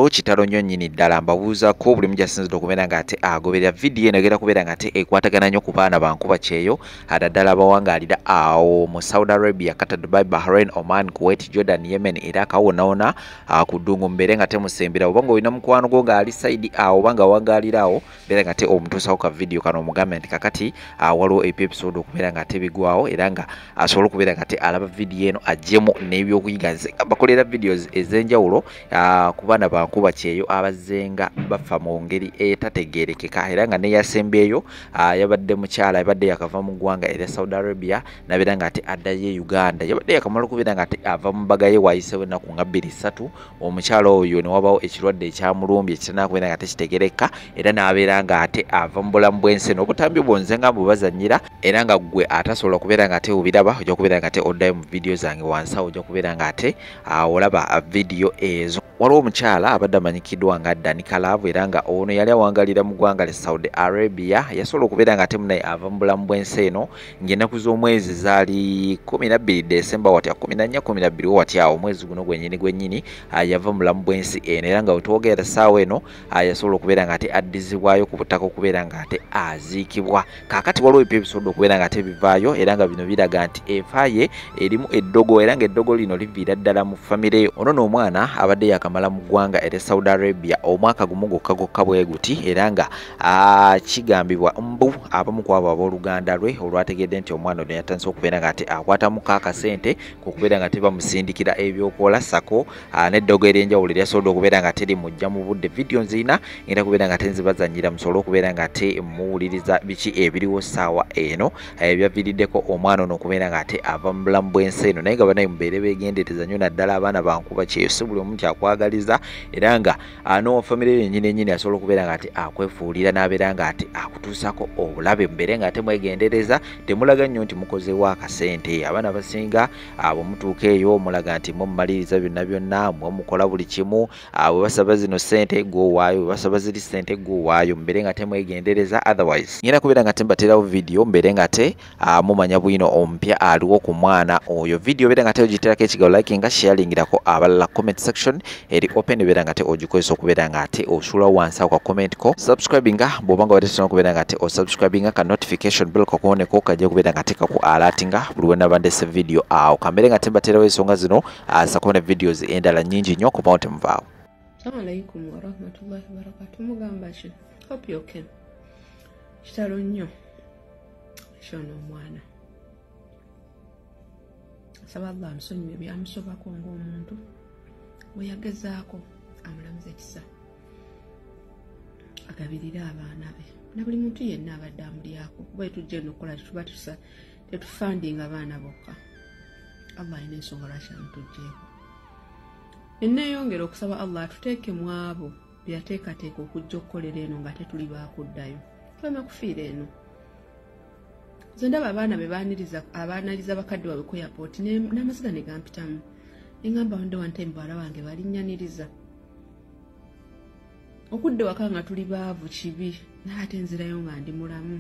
kitalo nnyo nnyini ddala mbabuuzako buli mujasinzidde okubeera ng'ate agoberera vidiyo eno egenda kubeera ng'ate ekwatagana nnyo ku baana bankuba kyeyo ddala abawangaalira awo mu Saudi Arabia, Qatar, Dubai, Bahrain, Oman, Kuwait, Jordan, Yemen era akawonawona ku ddungu mubeere nga temusembera oba ng'olina mukwano gwo ng'ali saidi awo oba nga wangaalira awo beera ng'ate omutuusawo ka vidiyo kano omugambe nti kakati waliwo episode okubeera ng'ate bigwawo era nga asobole okubeera ng'ate alaba vidiyo eno ajjemu n'ebyokuyiga bakolera videos ez'enjawulo ku baana bankuba kyeyo abazenga bafa mu ngeri etategeerekeka era nga neyasembyeyo yabadde mukyala yabadde yakava mu ggwanga era Saudi Arabia nabeera ng'ate addayo Uganda yabadde yakamala okubeera ng'ate ava mu mbaga ye wayisewo ennaku nga 2-3 omukyala oyo ne wabawo ekirwadde ekyamulumbye ekitannaba kubeera ng'ate kitegereka era n'abeera ng'ate ava mu bulamu bw'ensi n'obutambi bwonze nga bubazannyira era nga gwe atasobola kubeera ng'ate obiraba ojja kubeera ng'ate oddayo mu vidiyo zange wansi awo ojja kubeera ng'ate olaba vidiyo ezo. Waliwo omukyala abadde amanyikiddwa nga Dani Kalavu era nga ono yali awangalira mu ggwanga lya Saudi Arabia yasobola okubeera ng'ate munaye ava mu bulamu bw'ensi eno ng'ennaku z'omwezi zaali 12 Desemba watya 14-12 watya omwezi guno gwennyini yava mu bulamu bw'ensi eno era nga wetwogera ssaawa eno yasobola okubeera ng'ate addizibwayo ku butaka okubeera ng'ate aziikibwa. Kaakati waliwo episode okubeera ng'ate bivaayo era nga bino biraga nti enfa ye erimu eddogo era ng'eddogo lino liviira ddala mu famire yo. Ono n'omwana abadde yakamala mu ggwanga era Saudi Arabia omwaka gumu gokka bwe guti era nga kigambibwa mbu abamu ku abo abooluganda lwe olwategedde nti omwana ono yatandise okubeera ng'ate akwatamu kaakasente kukubeera ng'ate bamusindikira ebyokukola sako n'eddogo ery'enjawulo eryasobola okubeera ng'ate limujja mu budde vidiyo nziina ngenda kubeera ng'ate nzibazannyira musobole okubeera ng'ate muwuliriza biki ebiriwo ssaawa eno ebyaviiriddeko omwana ono okubeera ng'ate ava mu bulamu bw'ensi eno naye nga banaye mubeere beegendereza nnyo naddala abaana bankuba kyeyo si buli omu kyakwagaliza era nga n'owafamire yennyini asobola okubeera ng'ate akwefuulira n'abeera ng'ate akutuusako obulabe mubeere ng'ate mwegendereza temulaga nnyo nti mukozeewo akasente. Abaana basinga bwe mutuuka eyo mulaga nti mumaliriza byonna mukola buli kimu bwe basaba zino sente gwowaayo bwe basaba ziri sente gwowaayo mubeere ng'ate mwegendereza otherwise ngenda kubeera ng'ate mbateerawo vidiyo mubeere ng'ate mumanya bwino omupya aliwo ku mwana oyo vidiyo beera ng'ate ogiterako ekigawo likinga sharelingirako abalala comment section eri open beera ng'ate ogikozesa okubeera ng'ate osula wansi awo ka comment ko subscribinga bw'oba nga watesona okubeera ng'ate osubscribinga ka notification bell kakuwoneko kajja okubeera ng'ate kaku alatinga buli wena ndese vidiyo awo kambeere ng'ate mbateerawo ensonga zino sako ne videos endala nnyingi nnyo kuba temuvaawo. Assalamu alaikum warahmatullahi wabarakatuh. Mugamba ki? Hope you okay. Kitalo nnyo shono omwana saba Allah amusonyiwe byamusobako ng'omuntu bwe yagezaako amulamuza ekisa agabirira abaana be na buli muntu yenna abadde amulyako kuba tujja eno okukola tetuba tetufandinga abaana bokka. Allah alina ensonga lwaki amutugjeeko. Nenneeyongera okusaba Allah atuteeke mu abo byateekateeka okujja okukolera eno nga tetuli baakuddayo tuleme kufiira eno. Nze ndaba abaana be abaaniriza bakadde waabwe ku airport n'amaziga ne gampitamu ne ngamba wande wante muwala wange balinyaniriza okudde waka nga tuli baavu kibi naye ate nzirayo nga ndi mulamu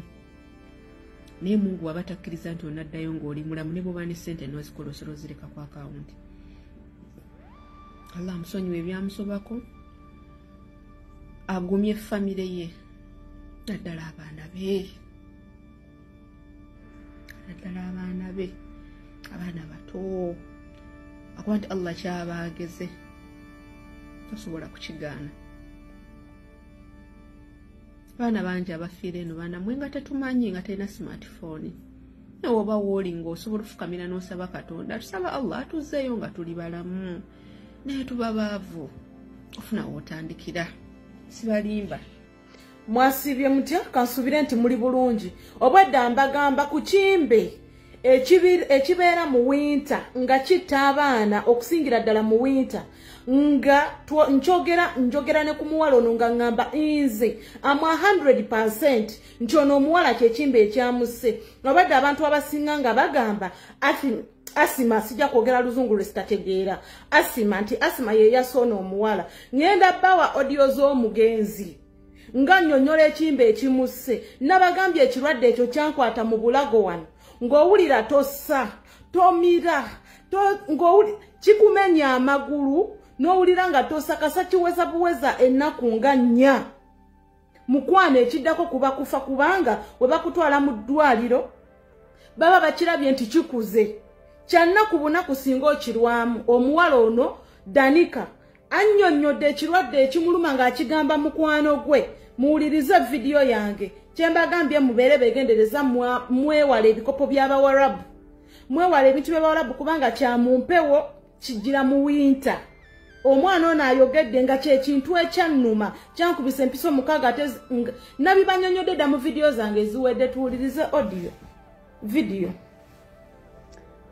naye Mungu waba takkiriza nti onaddayo ng'oli mulamu ne bw'oba ne ssente n'ozikolosola ozireka ku akawunti. Allah amusonyiwe ebyamusobako agumye famire ye naddala abaana be abaana bato akuba nti Allah kyabaageze tosobola kukigaana. Abaana bangi abafiira eno baana mwe nga tetumanyi nga talina smartphone nawe oba wooli ng'osobola ofukamira n'osaba Katonda tusaba Allah atuzzeeyo nga tuli balamu naye tuba baavu ofuna wootandikira sibalimba. Mwasibye mutya kansubire nti muli bulungi obwedda mbagamba ku kimbe ekibeera mu winter nga kitta abaana okusingira ddala mu winter nga njogera ne ku muwala ono nga ngamba nze amwa 100% nti ono omuwala kyekimbe ekyamusse obwedda abantu abasinga nga bagamba asima sijja kwogera luzungu lwesitategeera asima ye yasoona omuwala ngenda bawa audio z'omugenzi nga nnyonnyola ekimbe ekimusse nabagambye ekirwadde ekyo kyankwata mu bulago wano ng'owulira tossa tomira ng'owulira kikumenya amagulu n'owulira nga tosakasa kiweza buweza ennaku nga 4 mukwana ekiddako kuba kufa kubanga we bakutwala mu ddwaliro baba bakirabye nti kikuze kyannaku bunaku singa okirwamu omuwala ono Danica annyonnyodde ekirwadde ekimuluma ng'akigamba mukwano gwe muwulirize vidiyo yange kyembagambye mubeere begendereza mwewala ebikopo by'abawarabu mwewala ebintu by'abawarabu kubanga kyamumpewo kijjira mu winta omwana ono ayogedde nga kyekintu ekyannuma kyankubisa empiso 6 ate nabibanyonyodde dda mu vidiyo zange eziwedde tuwulirize audio video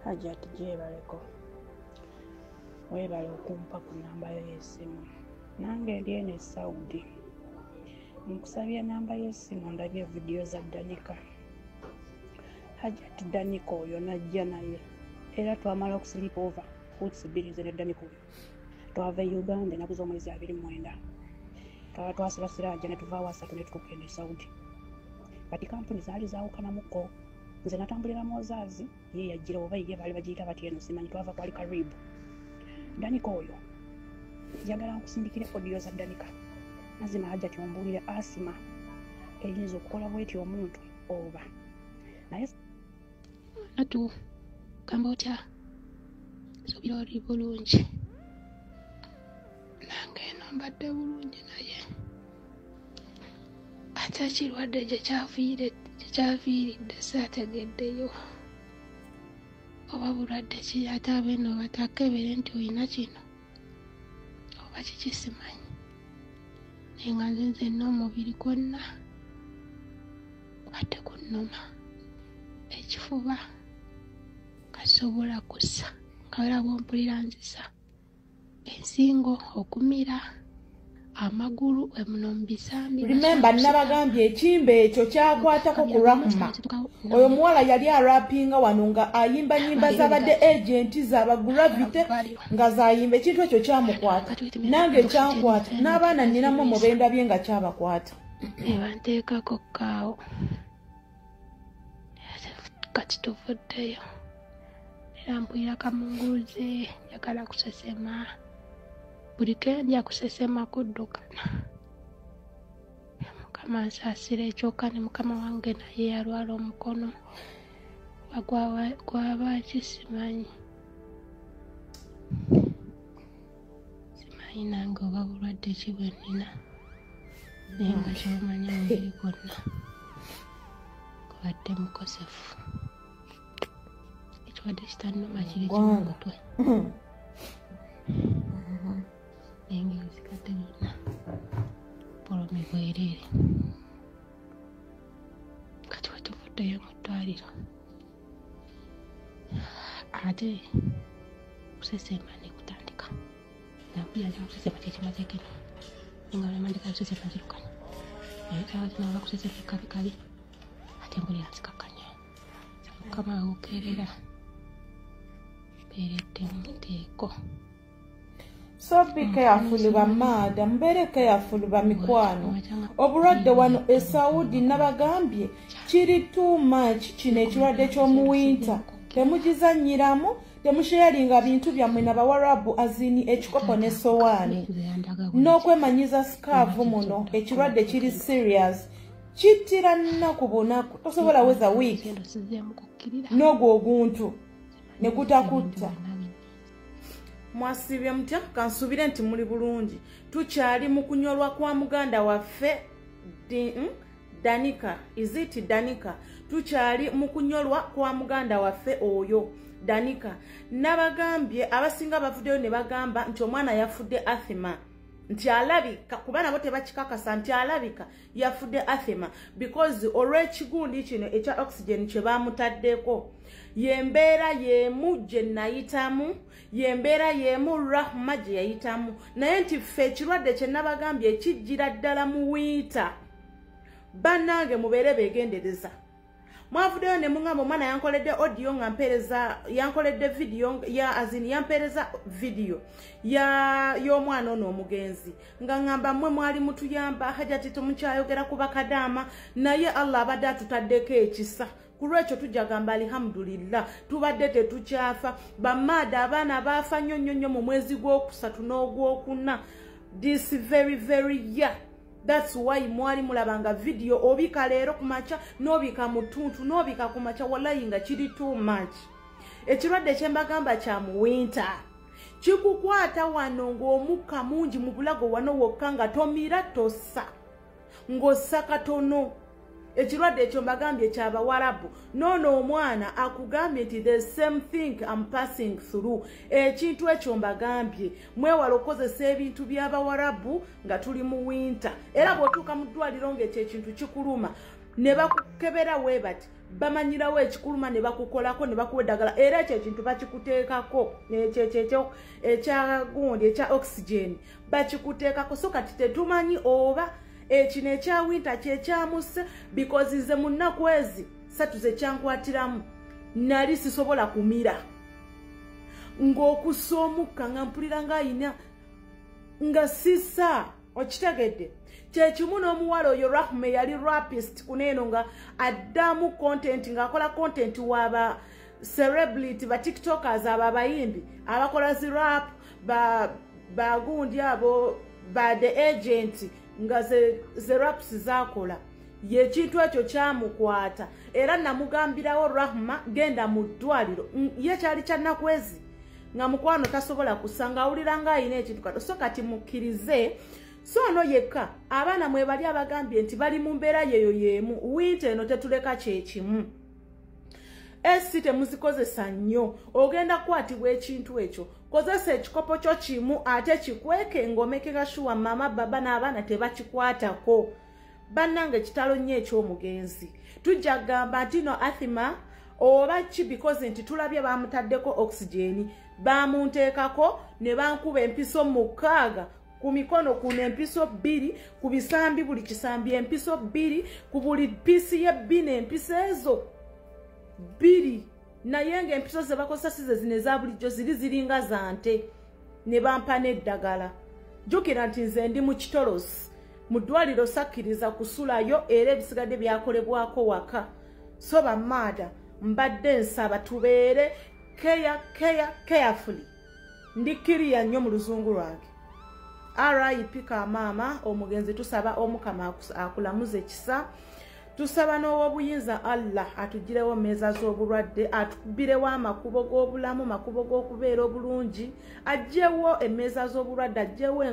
Hajat jebaleko webale okumpa ku namba y'essimu nange ndi ene Saudi nkusabye namba y'essimu ndabye vidiyo za Danica Hajat Danica oyo najja naye era twamala okusleep over weeks 2 zene Danica oyo twava Uganda enaku z'omwezi 29 twaba twasirasira ajja ne tuva wasatu ne tukugenda Saudi kati kampuni zaali zaawukanamuko nze natambulira Mozazi ye yajjira oba ye bali bagiyita bati eno simanyi twava kwali Karibu Danica oyo njagala nkusindikire audio za Danica mazima Hajat ombulire asima eyinza okukola bweti omuntu oba naye atu gamba otya sobira oli bulungi nange eno mbadde bulungi naye ate ekirwadde gyekyaviiridde saategeddeyo oba bulwadde ki ate abeeno batakebere nti olina kino oba kiki simanyi naye nga nze nzenna omubiri gwonna kubadde kunnuma ekifuba kasobola kussa nga wera bwompulira nzisa ensingo okumira amagulu emuno mubisambi remember nabagambye ekimbe ekyo kyakwatako ku Rahma oyo muwala yali arapinga wano nga ayimba nyimba z'abadde agenti z'abagravity nga zayimba ekintu ekyo kyamukwata nange kyankwata n'abaana nninamu mubenda bye nga kyabakwata ebanteekako kaawo kati tuvuddeyo era mpulira kamunguze yagala kusesema buli kendya kusesema kuddukana mukama nsaasira ekyoka ne mukama wange naye yalwala omukono gwaba kisimanyi simanyi nange oba bulwadde ki bwe nnina naye nga kyomanya omubiri gwonna gubadde mukosefu ekirwadde kitannuma kiri kimumutwe engeri zikadde byonna polomi bwereere kati wetuvuddeyo mu ddwaliro ate kusesema ne kutandika nampulira kusesema kyekimazeeko eno nga olemandika kusesema zirukanya naye kyawazinaba kusesema kabikabi ate mpulira nzikakkanya mukama wokerera mbeeredde mu nteeko. So be careful bamada mbere careful bamikwano obulwadde wano e Saudi nabagambye kiri too much kino ekirwadde ky'omuwinta temugizanyiramu temusharinga bintu byammwe n'abawarabu azini ekikopo ne sowaani n'okwemanyiza skaavu muno ekirwadde kiri serious kittira nnaku bunaku tosobola weza wiiki n'ogwo oguntu ne gutakutta. Mwasibye mutya kansubire nti muli bulungi tukyali mu kunyolwa kwa muganda waffe Danica iziti Danica tukyali mu kunyolwa kwa muganda waffe oyo Danica nabagambye abasinga bavuddeyo ne bagamba nti omwana yafudde athema nti alabika kuba nabo tebakikakasa nti alabika yafudde athema because olw'ekigundi kino ekya oxygen kye bamutaddeko yembeera yemu gye nayitamu yembeera yemu Rahma gye yayitamu naye nti ffe ekirwadde kye nabagambye ekijjira ddala mu wiita bannange mubeere beegendereza Mwavudeyo ne mungamba omwana yankoledde audio nga mpereza yankoledde video ya azini yampereza video y'omwana ono omugenzi nga ngamba mmwe mwali mutuyamba hajati temukyayogera ku bakadaama naye Allah abadde atutaddeko ekisa kulwekyo tujagamba alhamdulillah tubadde tetukyafa bamaada abaana baafa nnyo mu mwezi gw'okusatu n'ogwokuna this very year. That's why mwali mulabanga video obika leero kumacha nobika mutuntu nobika kumacha wallahi nga kiri too much. Ekirwadde kyembagamba kya mu winter kikukwata wano ng'omukka mungi mu bulago wano wokka nga tomira tossa ng'ossa katono. Ekirwadde ekyo mbagambye ky'Abawarabu nono omwana akugambye nti the same thing I'm passing through. Ekintu ekyo mbagambye mwewala okozesa ebintu by'Abawarabu nga tuli mu winter era bw'otuuka mu ddwaliro ng'ekyo ekintu kikuluma ne bakukebera we bati bamanyirawo ekikuluma ne bakukolako ne bakuwa eddagala era ekyo ekintu bakikuteekako ekyo ekyagundi ekya oxygen bakikuteekako so kati tetumanyi oba ekino ekya winter kyekyamuse because nze mu nnaku ezi satu ze kyankwatiramu nali sisobola kumira ng'okussa omukka nga mpulira ng'ayina nga sisa okitegedde kyekimu n'omuwala oyo Rahma yali rapist kuneeno nga addamu content ng'akola content waba celebrity ba tiktokers abo abayimbi abakola zi rap bagundi abo ba the agent nga ze raps zakola ye kintu ekyo kyamukwata era namugambirawo Rahma genda mu ddwaliro ye kyali kyannakwezi nga mukwano tasobola kusanga awulira ng'ayina ekintu kato so kati mukkirize so ono yekka abaana mwe bali abagambye nti bali mu mbeera yeyo yemu winter eno tetuleka kyekimu esi temuzikozesa nnyo ogenda kukwatibwa ekintu ekyo kozesa ekikopo kyo kimu ate kikweke ng'omekeka shuwa mama baba n'abaana tebakikwatako bannange kitalo nnyo eky'omugenzi tujja gamba nti no Athima oba ki because nti tulabye bamutaddeko oxygen bamunteekako ne bankuba empiso mukaaga ku mikono kuno empiso 2 ku bisambi buli kisambi empiso 2 ku buli pisi y'ebbina empiso ezo 2 naye ng'empiso ze bakozesa size zine za bulijjo ziringa za nte ne bampa n'eddagala jjukira nti nze ndi mu kitolosi mu ddwaliro sakkiriza kusulayo era ebisigadde byakolebwako waka so bamaada mbadde nsaba tubeere carefully ndikiriya nnyo mu luzungu lwange RIP Kamama omugenzi tusaba omukama akulamuze kisa tusaba n'ow'obuyinza Allah atugirewo mmeeza z'obulwadde atubirewo amakubo g'obulamu makubo g'okubeera obulungi aggyewo emmeeza z'obulwadde aggyewo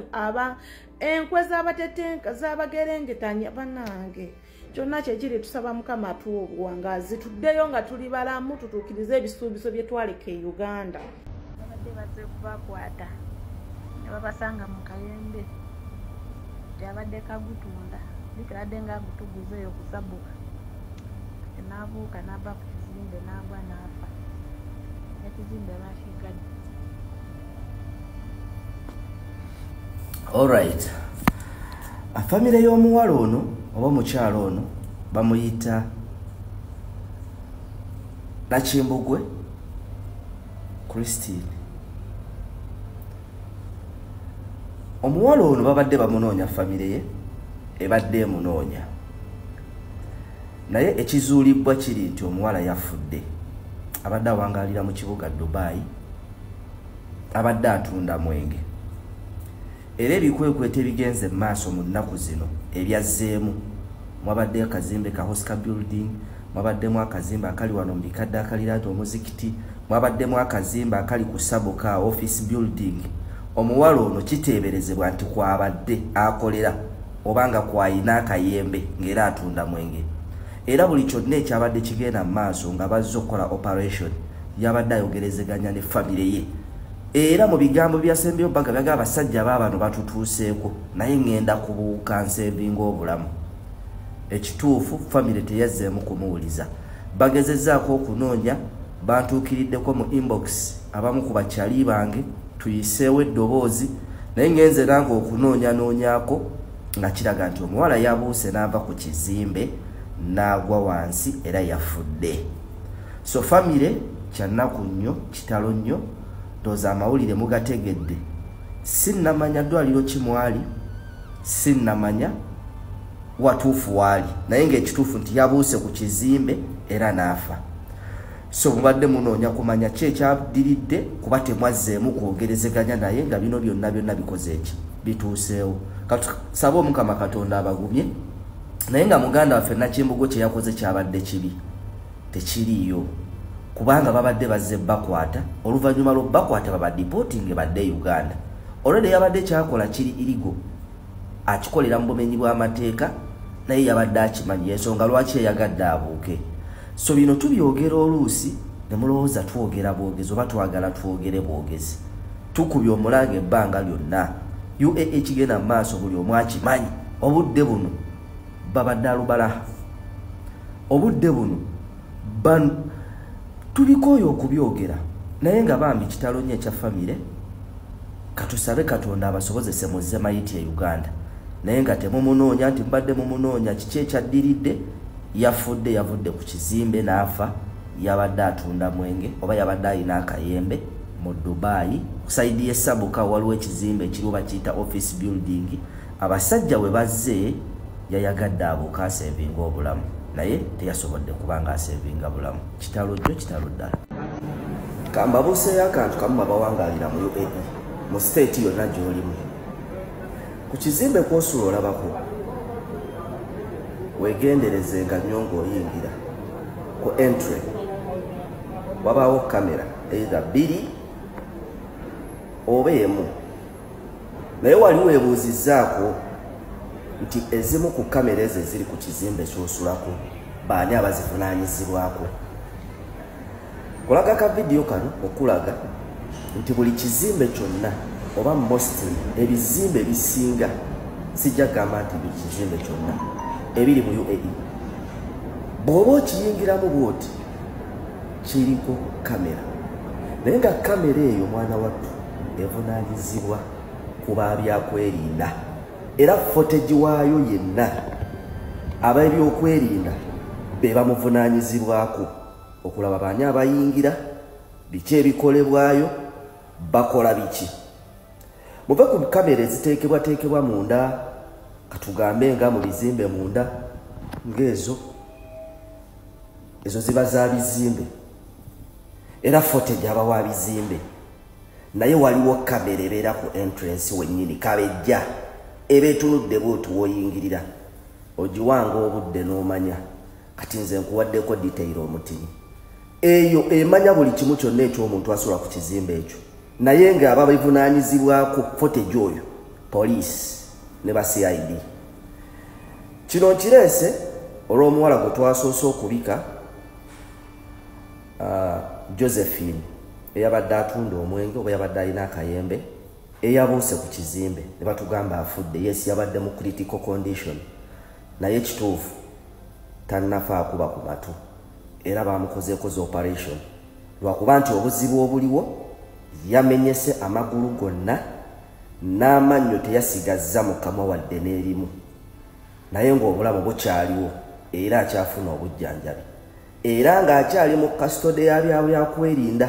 enkwe z'abatetenka z'abagerengetanya bannange kyonna kyekiri tusaba mukama atuwa obuwangazi tuddeyo nga tuli balamu tutuukirize ebisuubizo bye twaleka e Uganda babadde bazze kubakwata ne babasanga mu kayembe gyabadde kagutunda bikadde nga gutuguze yo kusabuka enabuuka naba ku kizimbe nagwa nafa ekizimbe bashigadde. Alright, famire y'omuwala ono oba mukyalo ono bamuyita Nakimbugwe Christine. Omuwala ono babadde bamunoonya famire ye ebadde emunoonya naye ekizuulibwa kiri nti omuwala yafudde abadde awangaalira mu kibuga Dubai abadde atunda mwenge era ebikwekweta ebigenze mu maaso mu nnaku zino ebyazzeemu mwabadde akazimbe ka Oscar building mwabaddemu akazimbe akali wano mu bikadde akaliraata omuzikiti mwabaddemu akazimbe akali ku Saboka office building omuwala ono kiteeberezebwa nti kwabadde akolera obanga kwayina akayembe ng'era atunda mwenge era buli kyonna ekyabadde kigenda mu maaso nga bazze okukola operation yabadde ayogerezeganya ne famire ye era mu bigambo byasembeyo baga byaga abasajja baabano batutuuseeko naye ngenda kubuuka nsevinga obulamu ekituufu famire teyazzeemu kumuwuliza bagezezzaako okunoonya bantuukiriddeko mu inbox abamu ku bakyali bange tuyiseewo eddoboozi naye ngenze nange okunoonya noonyaako nga kiraga nti omuwala yabuuse n'ava ku kizimbe n'agwa wansi era yafudde. So family kyannaku nnyo kitalo nnyo ndowooza amawulire mugategedde. Sinnamanya ddwaliro ki mwali, sinnamanya watuufu waali, naye ng'ekituufu nti yabuuse ku kizimbe era n'afa. So mubadde munoonya kumanya ki ekyaddiridde kuba temwazzeemu kwogerezeganya naye nga bino byonna bikoze eki bituuseewo. Katusaba Omukama Katonda abagumye, naye nga muganda waffe Nakimbugo kye yakoze kyabadde kibi tekiriiyo, kubanga babadde bazze bakwata, oluvannyuma lw'obbakwata babadipootinge badde Uganda. Olwedde yabadde kyakola kiri irigo, akikolera mu bumenyi bw'amateeka, naye yabadde akimanyi ensonga lwaki eyagadde abuuke. So bino tubyogera oluusi ne mulowooza twogera bwogezi oba twagala twogere bwogezi. Tukubye omulanga ebbanga lyonna. UAA kigenda mu maaso buli omu akimanyi. Obudde buno babadde alubala. Obudde buno tulikooyo okubyogera, naye nga bambi kitalo nnyo ekya famire. Katusabe Katonda abasobozese muzze mayiti e Uganda, naye nga temumunoonya nti mbadde mumunoonya kiki ekyaddiridde. Yafudde, yavudde ku kizimbe n'afa. Yabadde atunda mwenge oba yabadde alina akayembe mu Dubai. Kusaidi y'essabuka waliwo ekizimbe ekiriwo bakiyita office building. Abasajja we bazze yayagadde abuuka asevinga obulamu, naye teyasobodde kubanga asevinga bulamu. Kitalo jjo kitalo ddala. Kambabuuseeyo akantu kamu abawangaalira mu UAE mu state yonna gy'olimu. Ku kizimbe kw'osula olabako wegenderezenga nnyo ng'oyingira ku entry wabaawo kamera either 2 oba 1, naye wali weebuuzizzaako nti ezimu ku kamera ezo eziri ku kizimbe ky'osulako baani abazivunaanyizibwako. Kulaga ka vidiyo kano okulaga nti buli kizimbe kyonna oba mostly ebizimbe ebisinga, sijja gamba nti buli kizimbe kyonna ebiri mu UAE, bw'oba okiyingiramu bw'oti kiriko kamera, naye nga kamera eyo mwana wattu evunaanyizibwa ku babyakwerinda, era footage waayo yenna ab'ebyokwerinda be bamuvunaanyizibwako okulaba baani abayingira, biki ebikolebwayo, bakola biki. Muve ku kamera eziteekebwateekebwa munda, katugambe nga mu bizimbe munda, ng'ezo ziba za bizimbe era footage aba wa bizimbe, naye waliwo kamera ebeera ku entrance wennyini kabejja eba etunudde bw'oti w'oyingirira, ogiwanga obudde n'omanya. Kati nze nkuwaddeko detail omutini eyo emanya buli kimu kyonna eky'omuntu asula ku kizimbe ekyo, naye ng'aba bivunaanyizibwako footage oyo police ne ba CID. Kino nkireese olw'omuwala gwe twasoose okubika, Josephine eyabadde atunda omwenge oba yabadde alina akayembe, eyabuuse ku kizimbe ne batugamba afudde. Yes, yabadde mu critical condition, naye kituufu tannafa akuba ku matu era bamukozeeko operation lwakuba nti obuzibu obuliwo yamenyese amagulu gonna n'amannyo teyasigazza mu kamwa wadde n'erimu, naye ng'obulamu bukyaliwo era akyafuna obujjanjabi, era ng'akyali mu kasitode ya byakwerinda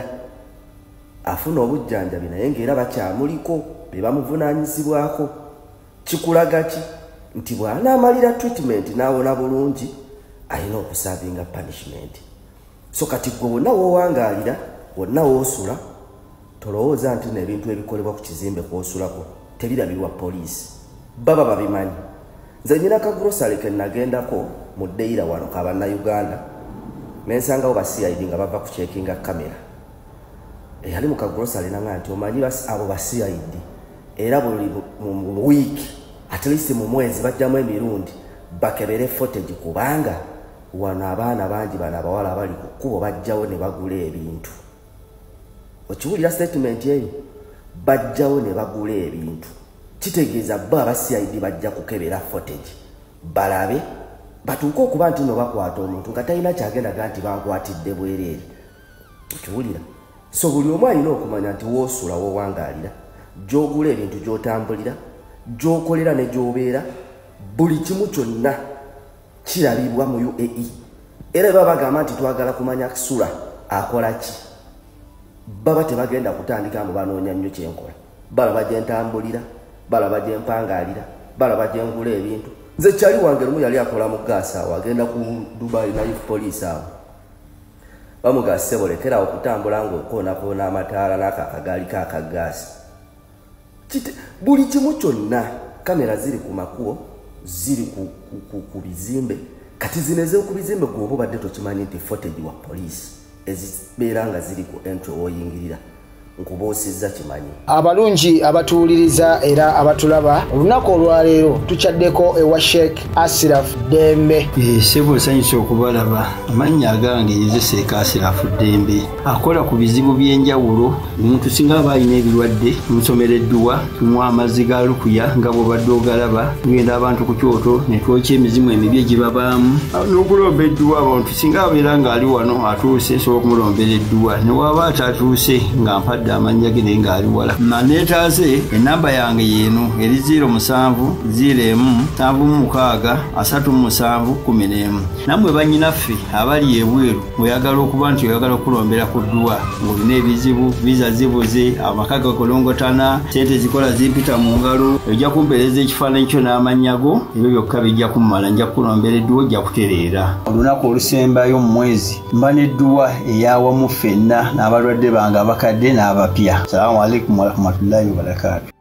afuna obujjanjabi, naye ng'era bakyamuliko be bamuvunaanyizibwako. Kikulaga ki? Nti bw'anaamalira treatment n'awona bulungi alina okusavinga punishment. So kati gwe wonna w'owangaalira, wonna w'osula, tolowooza nti n'ebintu ebikolebwa ku kizimbe kw'osulako tebirabirwa poliisi, baba babimanyi. Nze nyina ka grocery ke nagendako mu Deira wano ka bannayuganda, nensangawo ba CID nga bava ku checkinga kamera. Eyali mu ka grocery nanga nti omanyi abo ba CID era buli mu week at least mu mwezi bajjamu emirundi bakebere footage, kubanga wano abaana bangi bano abawala abali ku kkubo bajjawo ne bagula ebintu. Okiwulira statement eyo? Bajjawo ne bagula ebintu. Kitegeeza bo aba CID bajja kukebera footage balabe batuuke okuba nti no bakwata omuntu nga talina kyagendaga nti bankwatidde bwereere. Okiwulira? So buli omu alina okumanya nti woosula wowangaalira, gy'ogula ebintu gy'otambulira, gy'okolera ne gy'obeera, buli kimu kyonna kirabibwa mu UAE era baba bagamba nti twagala kumanya Sura akola ki baba tebagenda kutandika mu banoonya nnyo kyenkola balaba gye ntambulira balaba gye mpangalira balaba gye ngula ebintu nze kyali wange lumu yali akola mu gaasi awo agenda ku Dubai Naif Police awo bamugase bolekera okutambula ng'okoona amataala n'akakagaali k'akagaasi buli kimu kyonna kamera ziri ku makubo ziri ku bizimbe kati zineze ku bizimbe gwoba obadde tokimanyi nti footage wa police ezibeera nga ziri ku entry oyingirira nkubuusizza kimanyi. Abalungi abatuwuliriza era abatulaba olunaku olwaleero tukyaddeko ewa Sheikh Ashraf Dembe. Sebo sanyusa okubalaba amannya agange Seeka Ashraf Dembe akola ku bizibu by'enjawulo omuntu singa aba alina ebirwadde musomereddwa tumuwa amazzi ga lukuya nga bw'obadde ogalaba tugenda abantu ku kyoto ne twokya emizimu emibi egibabaamu n'okulomba edduwa abantu singa abeera ng'ali wano atuuse sobola okumulombeera edduwa ne waba atatuuse nga mpadde amanya gene ngali wala manetaze enamba yange yenu eri 0707363711 namwe banyinaffe abali ebweru oyagala okuba nti oyagala okulombera ku dduwa ng'olina ebizibu visa zibuze amakaga kolongotana sente zikola zimpita mu ngalo ojja kumpeereza ekifaananyi kyo n'amanyago ebyo byokka bijja kummala nja kulombera edduwa ojja kutereera olunaku olusembayo mu mwezi mba n'edduwa eyawamu ffenna n'abalwadde bange abakadde n'abapya. Assalamu alaikum warahmatullahi wabarakatuh.